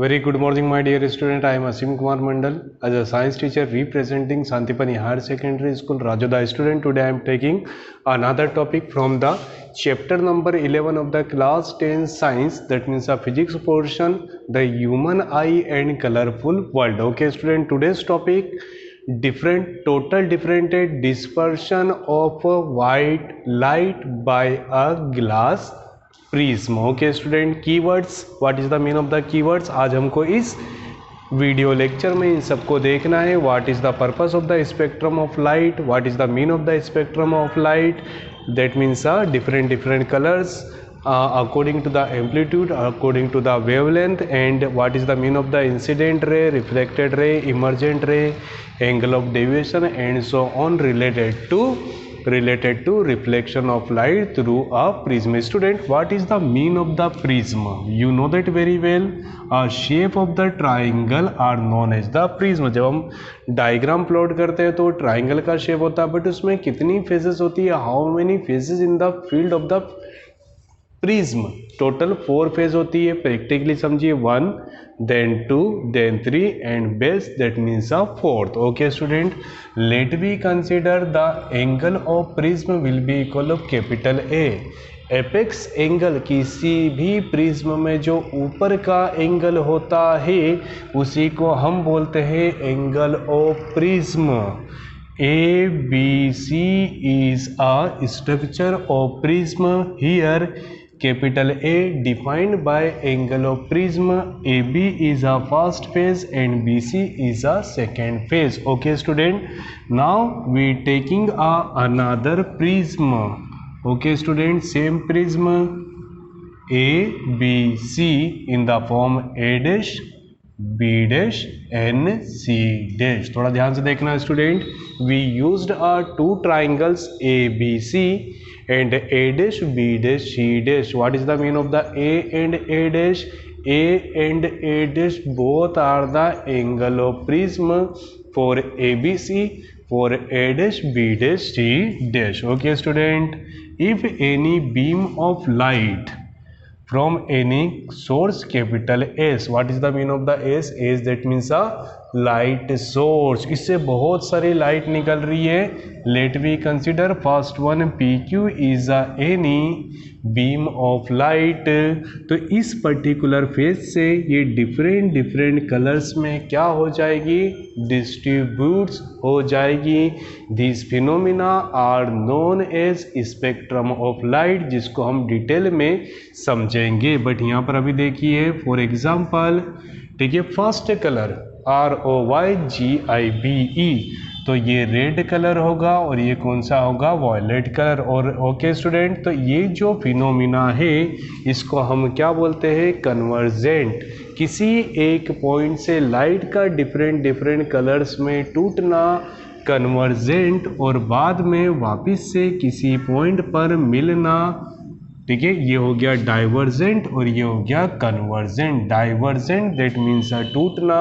Very good morning, my dear student. I am Asim Kumar Mandal as a science teacher representing Santipani Higher Secondary School, Rajoda student. Today I am taking another topic from the chapter number 11 of the class 10 science. That means the physics portion, the human eye and colorful world. Okay, student. Today's topic total differentiated dispersion of white light by a glass prism. Okay student, keywords, what is the mean of the keywords. आज हमको इस video lecture में इन सबको देखना है. What is the purpose of the spectrum of light, what is the mean of the spectrum of light, that means different colors according to the amplitude, according to the wavelength, and what is the mean of the incident ray, reflected ray, emergent ray, angle of deviation, and so on related to reflection of light through a prism. Student, what is the mean of the prism? You know that very well. A shape of the triangle are known as the prism. जब हम diagram plot करते हैं तो triangle का shape होता है, but उसमें कितनी फेजेस होती है, how many phases in the field of the prism. Total 4 phase होती है. प्रैक्टिकली समझिए, 1 then 2 then 3 and base, that means a 4th. Okay student, let we consider the angle of prism will be equal of capital A. Apex angle, किसी भी prism में जो ऊपर का angle होता है उसी को हम बोलते हैं angle of prism. ABC is a structure of prism. Here capital A defined by angle of prism. AB is a first phase and BC is a second phase. Okay student, now we taking another prism. Okay student, same prism ABC in the form A dash B dash and C dash. थोड़ा ध्यान से देखना student. We used two triangles ABC and A dash B dash C dash. What is the mean of the A and A dash? A and A dash both are the angle of prism for ABC, for A dash B dash C dash. Okay student, if any beam of light from any source capital S, what is the mean of the S? S, that means a light source. इससे बहुत सारी light निकल रही है. Let we consider first one, PQ is any beam of light. तो इस particular phase से ये डिफरेंट कलर्स में क्या हो जाएगी, डिस्ट्रीब्यूट्स हो जाएगी. This phenomena are known as spectrum of light, जिसको हम डिटेल में समझेंगे. बट यहाँ पर अभी देखिए, फॉर एग्जाम्पल, ठीक है, फर्स्ट कलर ROYGIBE, तो ये रेड कलर होगा और ये कौन सा होगा, वॉयलेट कलर. और ओके स्टूडेंट, तो ये जो फिनोमिना है इसको हम क्या बोलते हैं, कन्वर्जेंट. किसी एक पॉइंट से लाइट का डिफरेंट कलर्स में टूटना कन्वर्जेंट, और बाद में वापस से किसी पॉइंट पर मिलना, ठीक है, ये हो गया डाइवर्जेंट और ये हो गया कन्वर्जेंट. डाइवर्जेंट दैट मीन्स टूटना,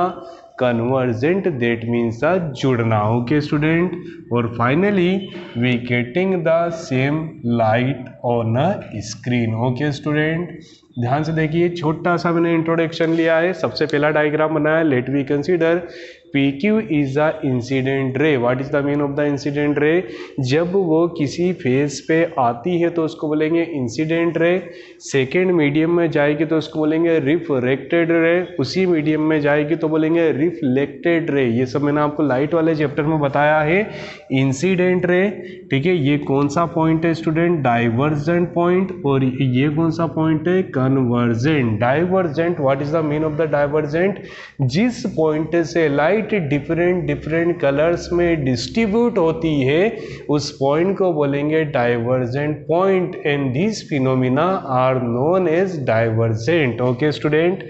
कन्वर्जेंट दैट मीन्स जुड़ना. ओके स्टूडेंट, और finally we getting the same light on a screen. Okay student, ध्यान से देखिए, छोटा सा मैंने इंट्रोडक्शन लिया है. सबसे पहला डायग्राम बनाया. Let we consider PQ is a incident ray. What is the mean of the incident ray? जब वो किसी फेज पे आती है तो उसको बोलेंगे इंसिडेंट रे. सेकेंड मीडियम में जाएगी तो उसको बोलेंगे रिफ्रैक्टेड रे. उसी मीडियम में जाएगी तो बोलेंगे रिफ्लेक्टेड रे. ये सब मैंने आपको लाइट वाले चैप्टर में बताया है. इंसिडेंट रे, ठीक है, ये कौन सा पॉइंट है स्टूडेंट, डाइवर्जेंट पॉइंट. और ये कौन सा पॉइंट है, convergent. Divergent, what is the mean of the divergent? जिस पॉइंट से लाइट डिफरेंट कलर्स में डिस्ट्रीब्यूट होती है उस पॉइंट को बोलेंगे divergent point. And this phenomena are known as divergent. Okay student,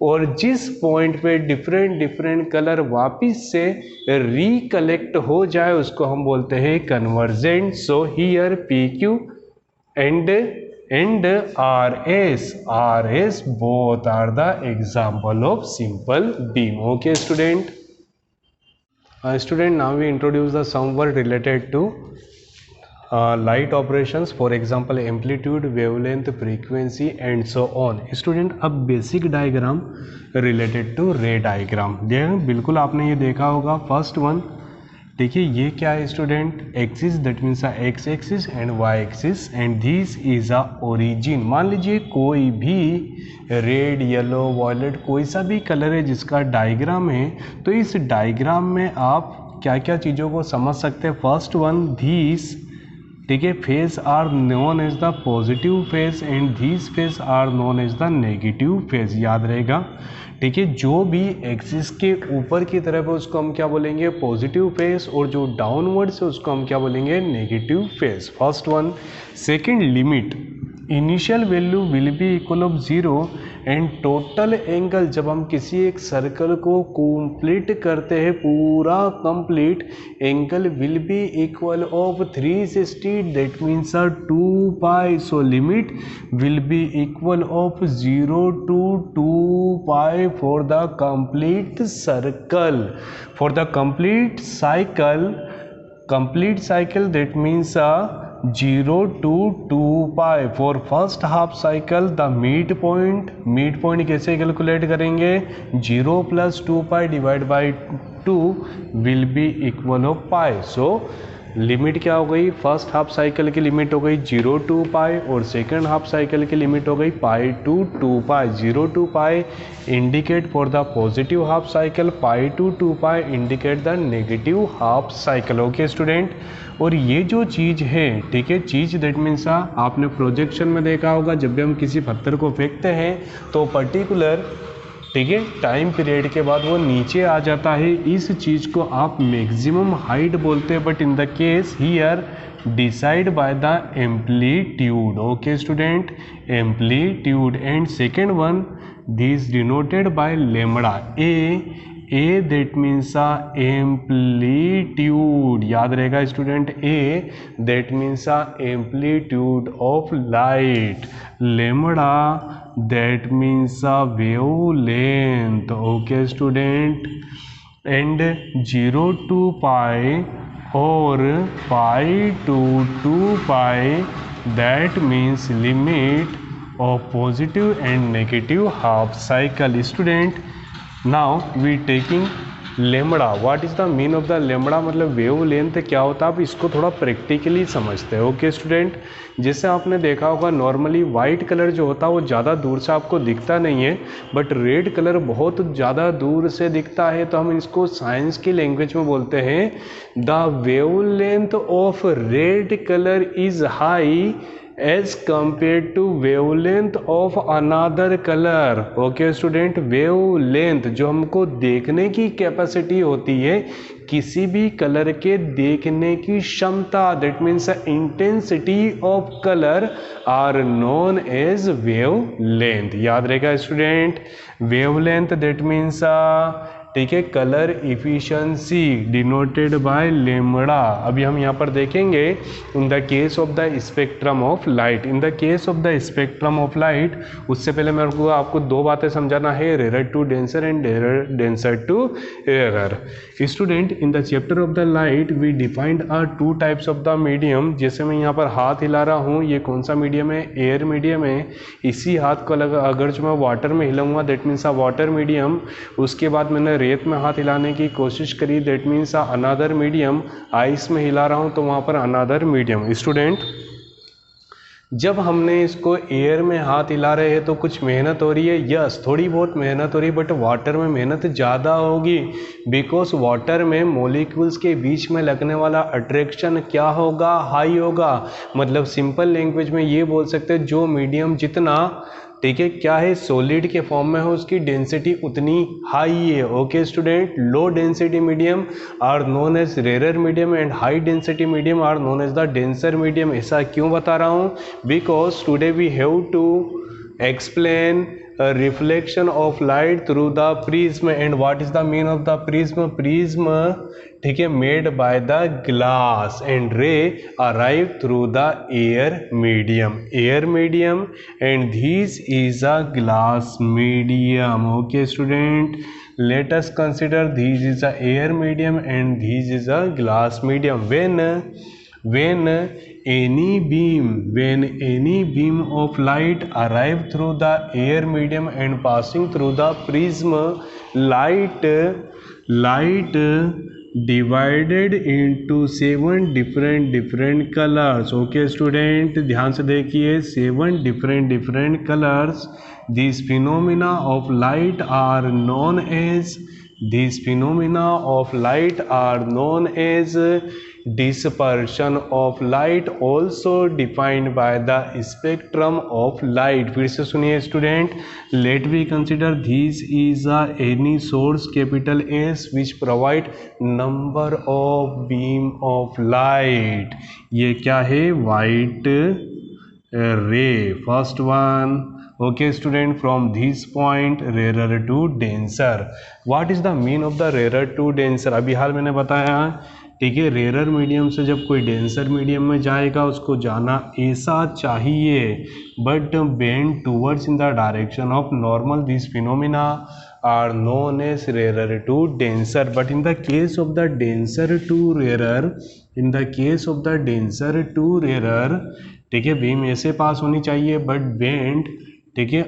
और जिस पॉइंट पे डिफरेंट कलर वापिस से रिकलेक्ट हो जाए उसको हम बोलते हैं convergent. So here PQ and RS both are the example of simple beam. Okay student, student, now we introduce the some word related to light operations, for example amplitude, wavelength, frequency and so on. Student अब basic diagram related to ray diagram बिल्कुल आपने ये देखा होगा. First one देखिए ये क्या है student, axis that means x axis and y axis and this is a origin. मान लीजिए कोई भी रेड, येलो, वॉयलेट कोई सा भी कलर है जिसका डायग्राम है, तो इस डायग्राम में आप क्या क्या चीज़ों को समझ सकते हैं. फर्स्ट वन धीस, ठीक है, face are known as the positive face and this face are known as the negative face. याद रहेगा, ठीक है. जो भी एक्सिस के ऊपर की तरफ है उसको हम क्या बोलेंगे, पॉजिटिव फेस, और जो डाउनवर्ड से उसको हम क्या बोलेंगे, negative face. First one. Second, limit, initial value will be equal of 0 and total angle, जब हम किसी एक सर्कल को कंप्लीट करते हैं पूरा complete, angle will be equal of 360 that means 2 pi. So limit will be equal of 0 to 2 pi for the complete circle. For the complete cycle that means 0 to 2 pi. For first half cycle the midpoint कैसे calculate करेंगे, 0 plus 2 pi divided by 2 will be equal of pi. So limit क्या हो गई, first half cycle की limit हो गई 0 to pi और second half cycle की लिमिट हो गई pi to 2 pi. 0 to pi indicate for the positive half cycle, pi to 2 pi indicate the negative half cycle. Okay student. और ये जो चीज़ है, ठीक है, चीज़ दैट मीन्स आपने प्रोजेक्शन में देखा होगा, जब भी हम किसी पत्थर को फेंकते हैं तो पर्टिकुलर, ठीक है, टाइम पीरियड के बाद वो नीचे आ जाता है. इस चीज़ को आप मैक्सिमम हाइट बोलते हैं, but in the case here decide by the amplitude. Okay student, amplitude. And second one, this denoted by lambda. A that means amplitude. याद रहेगा student, A that means amplitude of light. Lambda that means a wavelength. Okay student. And 0 to pi or pi to 2 pi, that means limit of positive and negative half cycle. Student, now we taking lambda. What is the mean of the lambda, मतलब wave length क्या होता है, आप इसको थोड़ा practically समझते हैं. Okay student. जैसे आपने देखा होगा नॉर्मली वाइट कलर जो होता है वो ज़्यादा दूर से आपको दिखता नहीं है, बट रेड कलर बहुत ज़्यादा दूर से दिखता है, तो हम इसको साइंस की लैंग्वेज में बोलते हैं the wavelength of red colour is high as compare to wavelength of another colour. Okay student. Wavelength जो हमको देखने की कैपेसिटी होती है, किसी भी कलर के देखने की क्षमता, that means intensity of colour are known as wavelength. याद रहेगा स्टूडेंट, वेवलेंथ दैट मीन्स, ठीक है, colour efficiency denoted by lambda. अभी हम यहाँ पर देखेंगे in the case of the spectrum of light. In the case of the spectrum of light, उससे पहले मेरे को आपको दो बातें समझाना है, rare to denser and denser to rare. Student, in the chapter of the light we defined are 2 types of the medium. जैसे मैं यहाँ पर हाथ हिला रहा हूँ, ये कौन सा मीडियम है, एयर मीडियम है. इसी हाथ को अगर जो मैं वाटर में हिलाऊंगा that means a water medium. उसके बाद मैंने रेत में हाथ हिलाने की कोशिश करी, that means another medium. Ice में हिला रहा हूं तो वहां पर अनदर मीडियम. स्टूडेंट, जब हमने इसको एयर में हाथ हिला रहे हैं तो कुछ मेहनत हो रही है, यस थोड़ी बहुत मेहनत हो रही है, बट वाटर में मेहनत ज़्यादा होगी, बिकॉज वाटर में मॉलिक्यूल्स के बीच में लगने वाला अट्रैक्शन क्या होगा, हाई होगा. मतलब सिंपल लैंग्वेज में ये बोल सकते हैं जो मीडियम जितना, ठीक है, क्या है, सॉलिड के फॉर्म में हो, उसकी डेंसिटी उतनी हाई है. Okay student. Low density medium are known as rare medium and high density medium are known as the denser medium. ऐसा क्यों बता रहा हूँ, because today we have to explain reflection of light through the prism. And what is the mean of the prism, prism, ठीक है, made by the glass and ray arrive through the air medium and this is a glass medium. Okay student, let us consider this is a air medium and this is a glass medium. When when any beam of light arrive through the air medium and passing through the prism, light divided into 7 different colors. Okay student, ध्यान से देखिए, 7 different colors. These phenomena of light are known as dispersion of light, also defined by the spectrum of light. फिर से सुनिए student, let we consider this is any source capital S which provide number of beam of light. ये क्या है? white ray, first one. Okay student, from this point rarer to denser. What is the mean of the rarer to denser? अभी हाल मैंने बताया, ठीक है, rarer medium से जब कोई डेंसर मीडियम में जाएगा उसको जाना ऐसा चाहिए, but bend towards in the direction of normal. This phenomena are known as rarer to denser. But in the case of the denser to rarer, ठीक है, बीम ऐसे पास होनी चाहिए बट बेंड, ठीक है,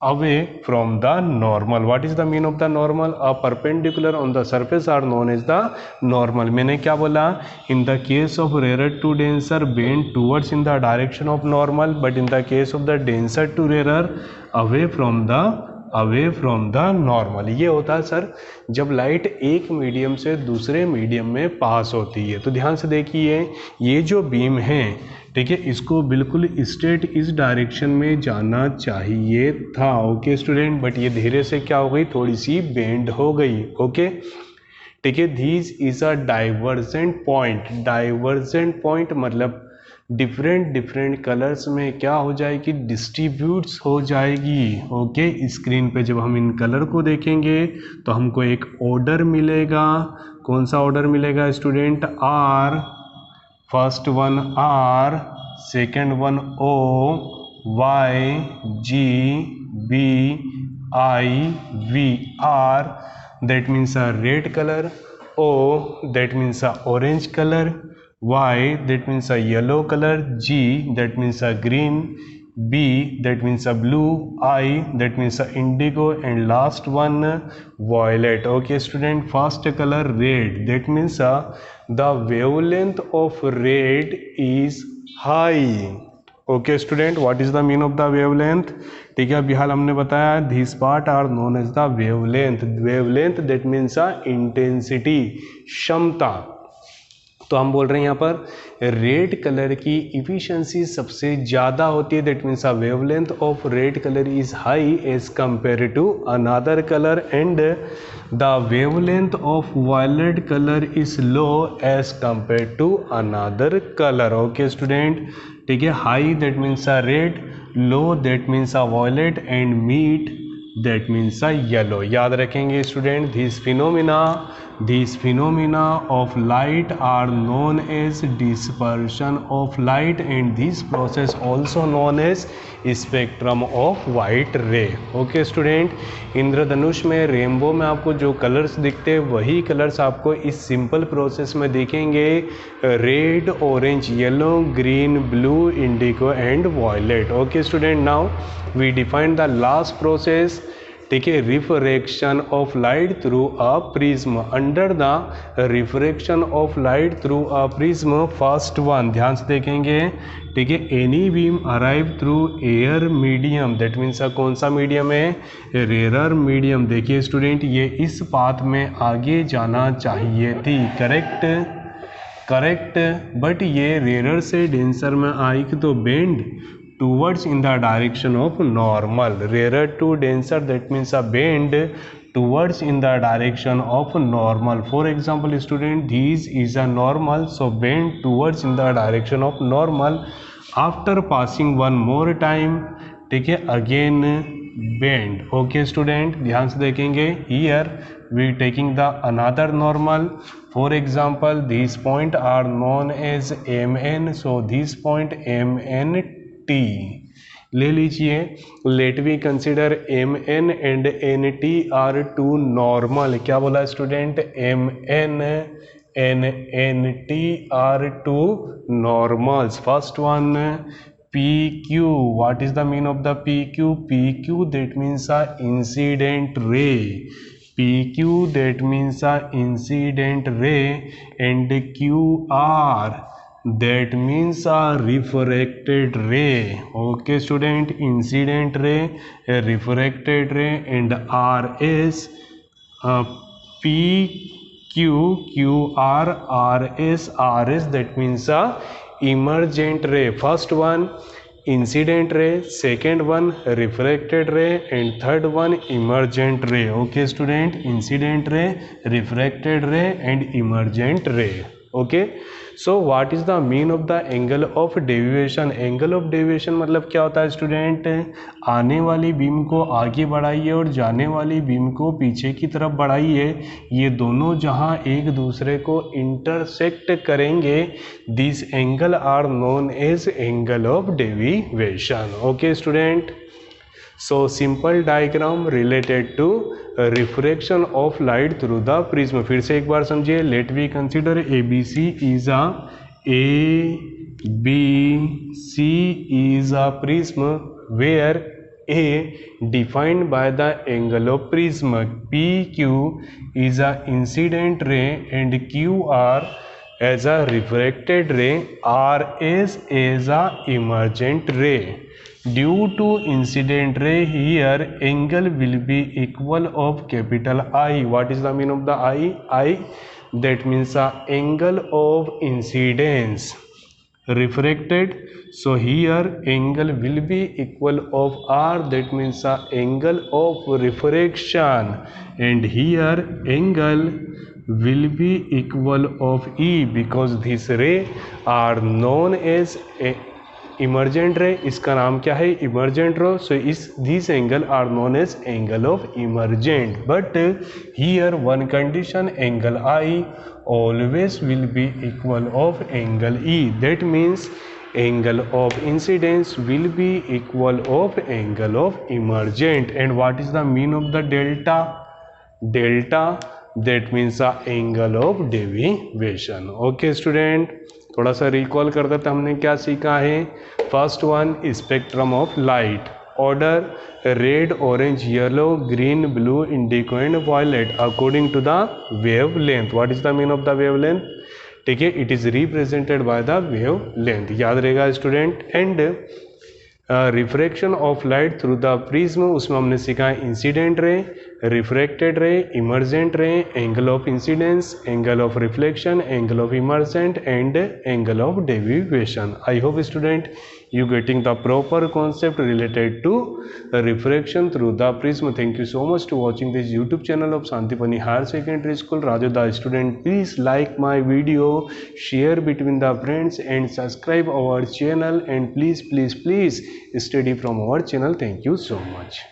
away from the normal. What is the mean of the normal? A perpendicular on the surface are known as the normal. मैंने क्या बोला? In the case of rarer to denser bend towards in the direction of normal, but in the case of the denser to rarer away from the normal. ये होता है sir जब light एक medium से दूसरे मीडियम में पास होती है. तो ध्यान से देखिए, ये जो बीम है, ठीक है, इसको बिल्कुल स्ट्रेट इस डायरेक्शन में जाना चाहिए था. ओके स्टूडेंट, बट ये धीरे से क्या हो गई? थोड़ी सी बेंड हो गई. ओके, ठीक है. This is a divergent point मतलब डिफरेंट कलर्स में क्या हो जाएगी? डिस्ट्रीब्यूट्स हो जाएगी. ओके, स्क्रीन पे जब हम इन कलर को देखेंगे तो हमको एक ऑर्डर मिलेगा. कौन सा ऑर्डर मिलेगा student? R, first one R, second one O, Y, G, B, I, V. R that means a red color, O that means a orange color, Y that means a yellow color, G that means a green, B that means a blue, I that means a indigo, and last one violet. Okay student, first color red, that means the wavelength of red is high. Okay student, what is the mean of the wavelength? ठीक है, अभी हाल हमने बताया this part are known as the wavelength that means intensity, क्षमता. तो हम बोल रहे हैं यहाँ पर रेड कलर की इफिशिएंसी सबसे ज़्यादा होती है, that means wavelength of red colour is high as compare to another colour, and the wavelength of violet colour is low as compare to another colour. Okay student, ठीक है, high that means red, low that means violet, and mid that means yellow. याद रखेंगे student, these phenomena of light are known as dispersion of light, and this process also known as spectrum of white ray. Okay student, इंद्रधनुष में, rainbow में आपको जो colours दिखते हैं वही कलर्स आपको इस सिंपल प्रोसेस में दिखेंगे, red, orange, yellow, green, blue, indigo and violet. Okay student, now we define the last process, ठीक है, refraction of light through a prism. Under the refraction of light through a prism, first one, ध्यान से देखेंगे, ठीक है, any beam arrive through air medium, that means कौन सा medium है? Rarer medium. देखिए स्टूडेंट, ये इस पाथ में आगे जाना चाहिए थी, करेक्ट, बट ये रेरर से डेंसर में आई तो bend towards in the direction of normal. Rarer to denser, that means a bend towards in the direction of normal. For example student, this is a normal, so bend towards in the direction of normal. After passing one more time, ठीक है, again bend. Okay student, ध्यान से देखेंगे, here we taking the another normal. For example, these point are known as MN, so this point MN T ले लीजिए. Let we consider M N and N T are two normal. क्या बोला student? M N NNT are two normals. First one PQ. What is the meaning of the PQ? PQ, that means a incident ray. PQ, that means a incident ray, and QR, that means a refracted ray. Okay student, incident ray, a refracted ray, and R is PQQRRS, that means a emergent ray. First one incident ray, second one refracted ray, and third one emergent ray. Okay student, incident ray, refracted ray, and emergent ray. Okay, so what is the mean of the angle of deviation? Angle of deviation मतलब क्या होता है student? आने वाली beam को आगे बढ़ाइए और जाने वाली बीम को पीछे की तरफ बढ़ाइए, ये दोनों जहां एक दूसरे को इंटरसेक्ट करेंगे, this angle are known as angle of deviation. Okay student, so simple diagram related to refraction of light through the prism. फिर से एक बार समझिए. Let we consider ABC is a prism where A defined by the angle of prism, PQ is a incident ray, and QR as a refracted ray, RS is a emergent ray. Due to incident ray, here angle will be equal of capital I. What is the meaning of the I? I, that means angle of incidence. Refracted, so here angle will be equal of R, that means angle of refraction, and here angle will be equal of E, because this ray are known as emergent ray. इसका नाम क्या है? Emergent ray. So this angle are known as angle of emergent. But here one condition, angle I always will be equal of angle E. That means angle of incidence will be equal of angle of emergent. And what is the mean of the delta? Delta, that means the angle of deviation. Okay student, थोड़ा सा recall कर देते, हमने क्या सीखा है. First one, spectrum of light, order red, orange, yellow, green, blue, indigo and violet according to the wavelength. What is the mean of the wavelength? ठीक है, it is represented by the wavelength. याद रहेगा student. And refraction of light through the prism, उसमें हमने सीखा है incident ray, refracted रे, emergent रे, angle of incidence, angle of reflection, angle of emergent, and angle of deviation. I hope student you getting the proper concept related to refraction through the prism. Thank you so much to watching this YouTube channel of Santipani Higher Secondary School, Rajoda. Student, please like my video, share between the friends, and subscribe our channel, and please study from our channel. Thank you so much.